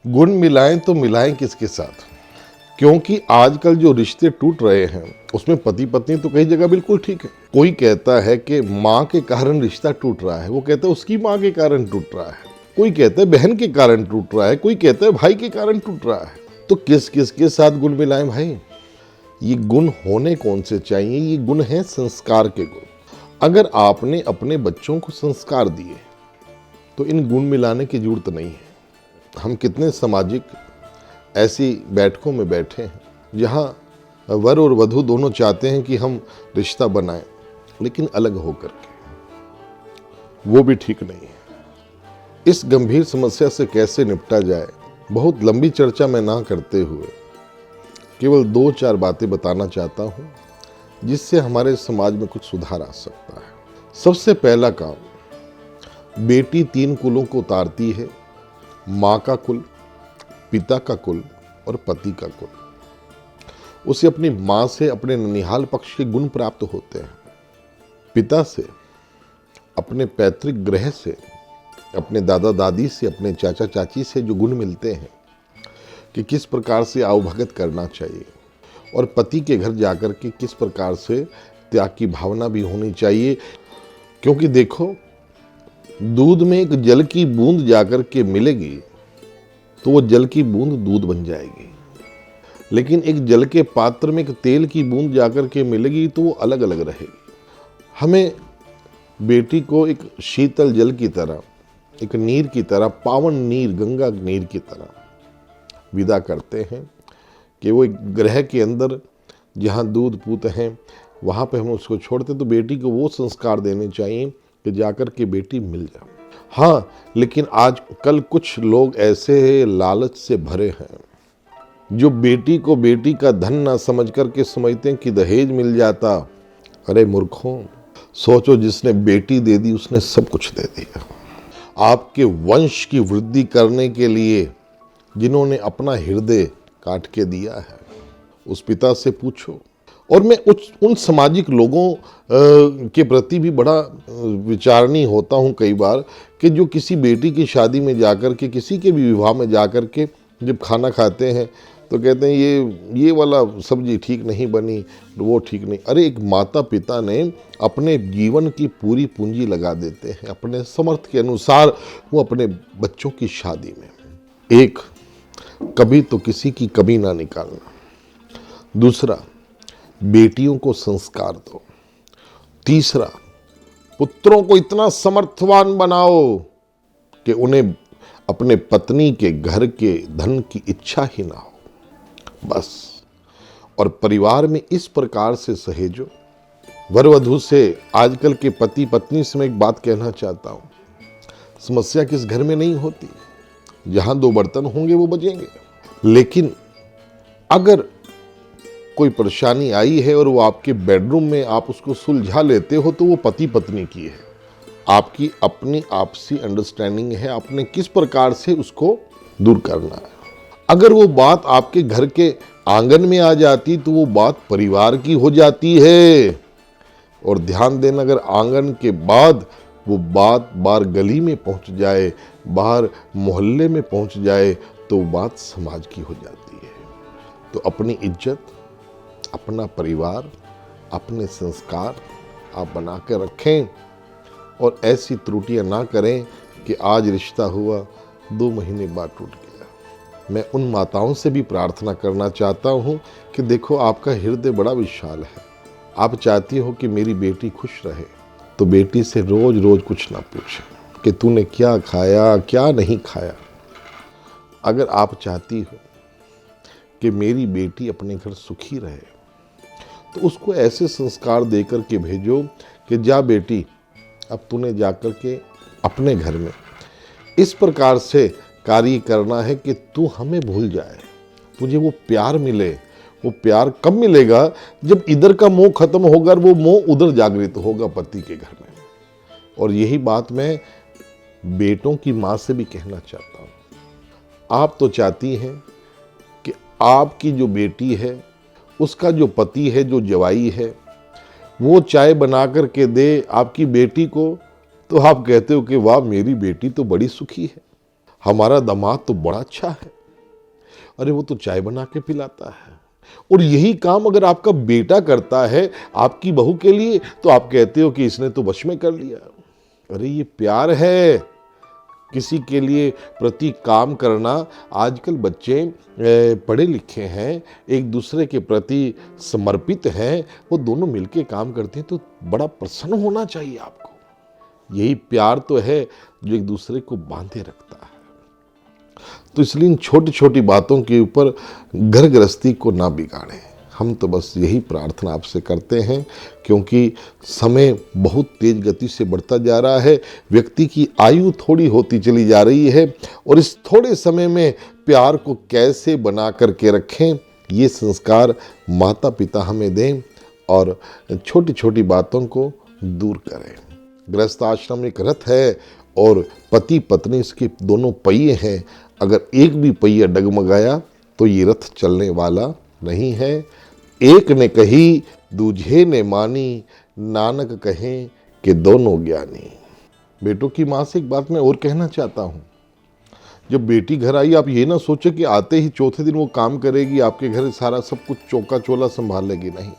गुण मिलाएं तो मिलाएं किसके साथ? क्योंकि आजकल जो रिश्ते टूट रहे हैं उसमें पति पत्नी तो कई जगह बिल्कुल ठीक है। कोई कहता है कि माँ के कारण रिश्ता टूट रहा है, वो कहता है उसकी माँ के कारण टूट रहा है। कोई कहता है बहन के कारण टूट रहा है, कोई कहता है भाई के कारण टूट रहा है। तो किस किस के साथ गुण मिलाएं भाई? ये गुण होने कौन से चाहिए? ये गुण हैं संस्कार के गुण। अगर आपने अपने बच्चों को संस्कार दिए तो इन गुण मिलाने की जरूरत नहीं है। हम कितने सामाजिक ऐसी बैठकों में बैठे हैं जहाँ वर और वधू दोनों चाहते हैं कि हम रिश्ता बनाएं, लेकिन अलग होकर के। वो भी ठीक नहीं है। इस गंभीर समस्या से कैसे निपटा जाए, बहुत लंबी चर्चा में ना करते हुए केवल 2-4 बातें बताना चाहता हूँ जिससे हमारे समाज में कुछ सुधार आ सकता है। सबसे पहला काम, बेटी 3 कुलों को उतारती है, माँ का कुल, पिता का कुल और पति का कुल। उसे अपनी माँ से अपने ननिहाल पक्ष के गुण प्राप्त होते हैं, पिता से, अपने पैतृक गृह से, अपने दादा दादी से, अपने चाचा चाची से जो गुण मिलते हैं कि किस प्रकार से आवभगत करना चाहिए, और पति के घर जाकर के किस प्रकार से त्याग की भावना भी होनी चाहिए। क्योंकि देखो, दूध में एक जल की बूंद जाकर के मिलेगी तो वो जल की बूंद दूध बन जाएगी, लेकिन एक जल के पात्र में एक तेल की बूंद जाकर के मिलेगी तो वो अलग अलग रहेगी। हमें बेटी को एक शीतल जल की तरह, एक नीर की तरह, पावन नीर, गंगा नीर की तरह विदा करते हैं कि वो एक ग्रह के अंदर जहाँ दूध पूत हैं वहाँ पे हम उसको छोड़ते, तो बेटी को वो संस्कार देने चाहिए कि जाकर के बेटी मिल जाए। हाँ, लेकिन आज कल कुछ लोग ऐसे लालच से भरे हैं जो बेटी को बेटी का धन ना समझ करके समझते हैं कि दहेज मिल जाता। अरे मूर्खों, सोचो, जिसने बेटी दे दी उसने सब कुछ दे दिया। आपके वंश की वृद्धि करने के लिए जिन्होंने अपना हृदय काट के दिया है, उस पिता से पूछो। और मैं उन सामाजिक लोगों के प्रति भी बड़ा विचारणीय होता हूँ कई बार कि जो किसी बेटी की शादी में जाकर के, किसी के भी विवाह में जाकर के जब खाना खाते हैं तो कहते हैं ये वाला सब्जी ठीक नहीं बनी, वो ठीक नहीं। अरे एक माता पिता ने अपने जीवन की पूरी पूंजी लगा देते हैं अपने समर्थ के अनुसार वो अपने बच्चों की शादी में। एक, कभी तो किसी की कमी ना निकालना। दूसरा, बेटियों को संस्कार दो। तीसरा, पुत्रों को इतना समर्थवान बनाओ कि उन्हें अपने पत्नी के घर के धन की इच्छा ही ना हो, बस। और परिवार में इस प्रकार से सहेजो। वर वधू से, आजकल के पति पत्नी से मैं एक बात कहना चाहता हूं, समस्या किस घर में नहीं होती, जहां 2 बर्तन होंगे वो बजेंगे। लेकिन अगर कोई परेशानी आई है और वो आपके बेडरूम में आप उसको सुलझा लेते हो तो वो पति पत्नी की है, आपकी अपनी आपसी अंडरस्टैंडिंग है, आपने किस प्रकार से उसको दूर करना है। अगर वो बात आपके घर के आंगन में आ जाती तो वो बात परिवार की हो जाती है। और ध्यान देना, अगर आंगन के बाद वो बात बाहर गली में पहुंच जाए, बाहर मोहल्ले में पहुंच जाए तो बात समाज की हो जाती है। तो अपनी इज्जत, अपना परिवार, अपने संस्कार आप बना कर रखें और ऐसी त्रुटियां ना करें कि आज रिश्ता हुआ 2 महीने बाद टूट गया। मैं उन माताओं से भी प्रार्थना करना चाहता हूं कि देखो, आपका हृदय बड़ा विशाल है, आप चाहती हो कि मेरी बेटी खुश रहे, तो बेटी से रोज रोज कुछ ना पूछें कि तूने क्या खाया क्या नहीं खाया। अगर आप चाहती हो कि मेरी बेटी अपने घर सुखी रहे तो उसको ऐसे संस्कार देकर के भेजो कि जा बेटी, अब तूने जाकर के अपने घर में इस प्रकार से कार्य करना है कि तू हमें भूल जाए, तुझे वो प्यार मिले। वो प्यार कब मिलेगा? जब इधर का मोह खत्म होगा, वो मोह उधर जागृत होगा पति के घर में। और यही बात मैं बेटों की माँ से भी कहना चाहता हूँ। आप तो चाहती हैं कि आपकी जो बेटी है उसका जो पति है, जो जवाई है, वो चाय बना कर के दे आपकी बेटी को, तो आप कहते हो कि वाह, मेरी बेटी तो बड़ी सुखी है। हमारा दामाद तो बड़ा अच्छा है, अरे वो तो चाय बना के पिलाता है। और यही काम अगर आपका बेटा करता है आपकी बहू के लिए, तो आप कहते हो कि इसने तो वश में कर लिया। अरे ये प्यार है, किसी के लिए प्रति काम करना। आजकल बच्चे पढ़े लिखे हैं, एक दूसरे के प्रति समर्पित हैं, वो दोनों मिलके काम करते हैं, तो बड़ा प्रसन्न होना चाहिए आपको। यही प्यार तो है जो एक दूसरे को बांधे रखता है। तो इसलिए इन छोटी छोटी बातों के ऊपर घर गृहस्थी को ना बिगाड़ें। हम तो बस यही प्रार्थना आपसे करते हैं, क्योंकि समय बहुत तेज गति से बढ़ता जा रहा है, व्यक्ति की आयु थोड़ी होती चली जा रही है, और इस थोड़े समय में प्यार को कैसे बना करके रखें, ये संस्कार माता पिता हमें दें और छोटी छोटी बातों को दूर करें। गृहस्थ आश्रम एक रथ है और पति पत्नी इसके दोनों पहिए हैं। अगर एक भी पहिया डगमगाया तो ये रथ चलने वाला नहीं है। एक ने कही दूजे ने मानी, नानक कहें कि दोनों ज्ञानी। बेटों की माँ से एक बात मैं और कहना चाहता हूँ, जब बेटी घर आई आप ये ना सोचे कि आते ही चौथे दिन वो काम करेगी, आपके घर सारा सब कुछ चौका चोला संभाल लेगी। नहीं,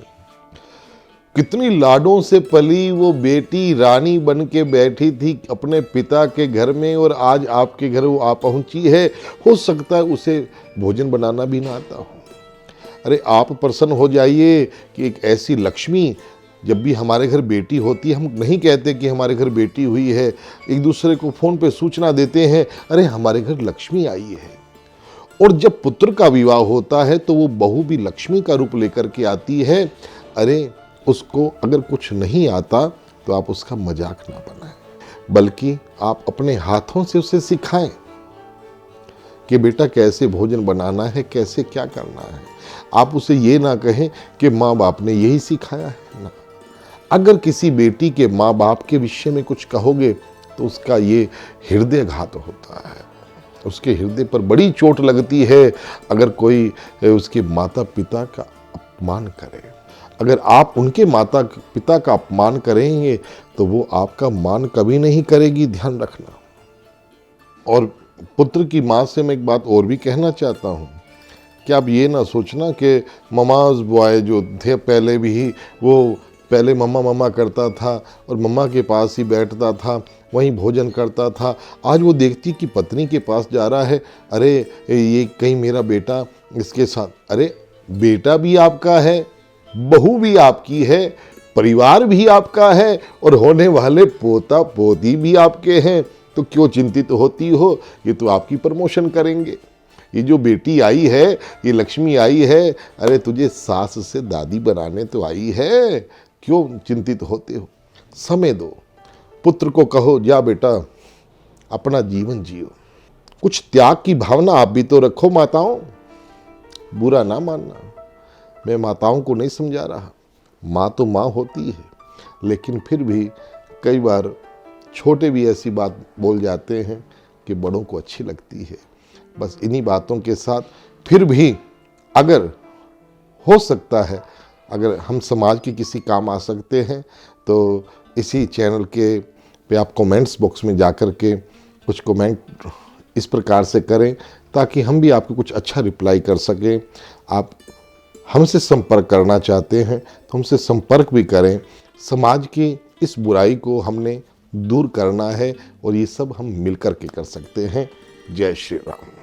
कितनी लाडों से पली वो बेटी रानी बन के बैठी थी अपने पिता के घर में, और आज आपके घर वो आ पहुंची है। हो सकता है उसे भोजन बनाना भी ना आता हो। अरे आप प्रसन्न हो जाइए कि एक ऐसी लक्ष्मी, जब भी हमारे घर बेटी होती है, हम नहीं कहते कि हमारे घर बेटी हुई है, एक दूसरे को फ़ोन पे सूचना देते हैं, अरे हमारे घर लक्ष्मी आई है। और जब पुत्र का विवाह होता है तो वो बहू भी लक्ष्मी का रूप लेकर के आती है। अरे उसको अगर कुछ नहीं आता तो आप उसका मजाक ना बनाएं, बल्कि आप अपने हाथों से उसे सिखाएं कि बेटा कैसे भोजन बनाना है, कैसे क्या करना है। आप उसे ये ना कहें कि माँ बाप ने यही सिखाया है ना। अगर किसी बेटी के माँ बाप के विषय में कुछ कहोगे तो उसका ये हृदयघात होता है, उसके हृदय पर बड़ी चोट लगती है अगर कोई उसके माता पिता का अपमान करे। अगर आप उनके माता पिता का अपमान करेंगे तो वो आपका मान कभी नहीं करेगी, ध्यान रखना। और पुत्र की माँ से मैं एक बात और भी कहना चाहता हूँ कि आप ये ना सोचना कि ममाज बॉय जो थे पहले भी, वो पहले मम्मा मम्मा करता था और मम्मा के पास ही बैठता था, वहीं भोजन करता था। आज वो देखती कि पत्नी के पास जा रहा है, अरे ये कहीं मेरा बेटा इसके साथ। अरे बेटा भी आपका है, बहू भी आपकी है, परिवार भी आपका है, और होने वाले पोता पोती भी आपके हैं। तो क्यों चिंतित होती हो, ये तो आपकी प्रमोशन करेंगे। ये जो बेटी आई है, ये लक्ष्मी आई है, अरे तुझे सास से दादी बनाने तो आई है, क्यों चिंतित होते हो। समय दो, पुत्र को कहो जा बेटा अपना जीवन जियो। कुछ त्याग की भावना आप भी तो रखो माताओं, बुरा ना मानना। मैं माताओं को नहीं समझा रहा, माँ तो माँ होती है, लेकिन फिर भी कई बार छोटे भी ऐसी बात बोल जाते हैं कि बड़ों को अच्छी लगती है। बस इन्हीं बातों के साथ फिर भी अगर हो सकता है, अगर हम समाज के किसी काम आ सकते हैं तो इसी चैनल के पे आप कमेंट्स बॉक्स में जाकर के कुछ कमेंट इस प्रकार से करें ताकि हम भी आपको कुछ अच्छा रिप्लाई कर सकें। आप हमसे संपर्क करना चाहते हैं तो हमसे संपर्क भी करें। समाज की इस बुराई को हमने दूर करना है और ये सब हम मिल कर के कर सकते हैं। जय श्री राम।